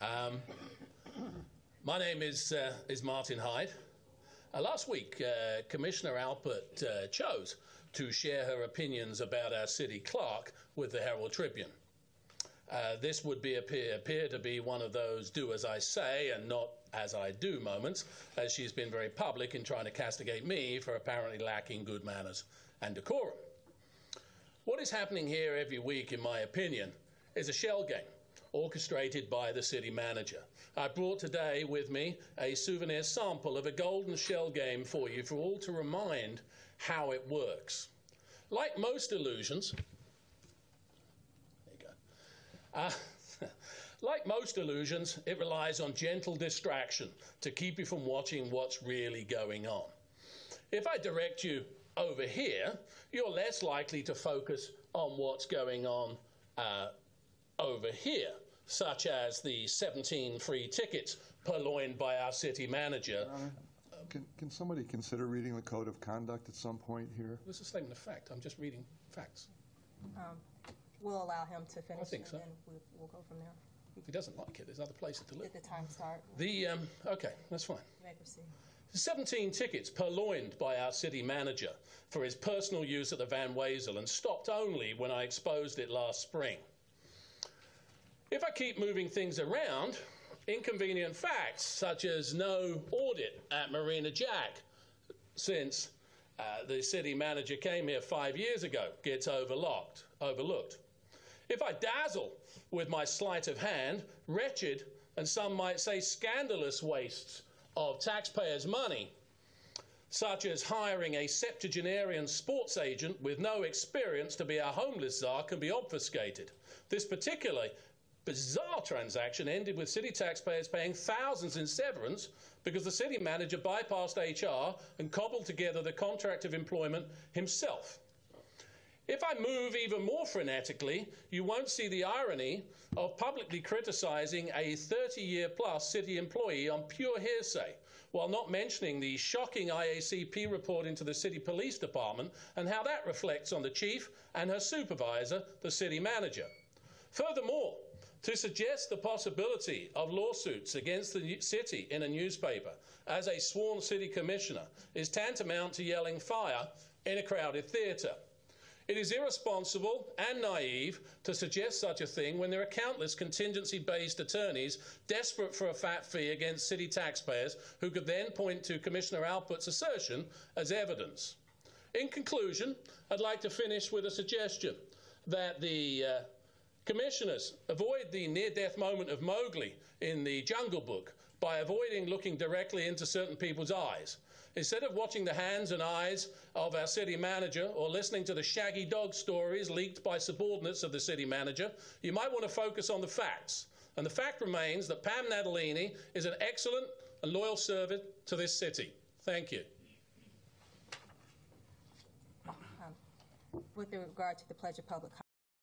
My name is Martin Hyde. Last week, Commissioner Alpert chose to share her opinions about our city clerk with the Herald Tribune. This would appear to be one of those do as I say and not as I do moments, as she's been very public in trying to castigate me for apparently lacking good manners and decorum. What is happening here every week, in my opinion, is a shell game orchestrated by the city manager. I brought today with me a souvenir sample of a golden shell game for you for all to remind how it works. Like most illusions, there you go. Like most illusions, it relies on gentle distraction to keep you from watching what's really going on. If I direct you over here, you're less likely to focus on what's going on over here, such as the 17 free tickets purloined by our city manager. Can somebody consider reading the code of conduct at some point here? This is a statement of fact. I'm just reading facts. We'll allow him to finish, I think so. And then we'll go from there. If he doesn't like it, there's other places to live. Did the time start? Okay, that's fine. You may proceed. 17 tickets purloined by our city manager for his personal use at the Van Wezel and stopped only when I exposed it last spring. If I keep moving things around, inconvenient facts such as no audit at Marina Jack since the city manager came here 5 years ago gets overlooked. If I dazzle with my sleight of hand, wretched, and some might say scandalous wastes of taxpayers' money, such as hiring a septuagenarian sports agent with no experience to be our homeless czar, can be obfuscated. This particularly bizarre transaction ended with city taxpayers paying thousands in severance because the city manager bypassed HR and cobbled together the contract of employment himself. If I move even more frenetically, you won't see the irony of publicly criticizing a 30-year-plus city employee on pure hearsay, while not mentioning the shocking IACP report into the city police department and how that reflects on the chief and her supervisor, the city manager. Furthermore, to suggest the possibility of lawsuits against the city in a newspaper as a sworn city commissioner is tantamount to yelling fire in a crowded theatre. It is irresponsible and naive to suggest such a thing when there are countless contingency-based attorneys desperate for a fat fee against city taxpayers who could then point to Commissioner Alpert's assertion as evidence. In conclusion, I'd like to finish with a suggestion that the commissioners avoid the near-death moment of Mowgli in the Jungle Book by avoiding looking directly into certain people's eyes. Instead of watching the hands and eyes of our city manager or listening to the shaggy dog stories leaked by subordinates of the city manager, you might want to focus on the facts. And the fact remains that Pam Natalini is an excellent and loyal servant to this city. Thank you. With regard to the pledge of public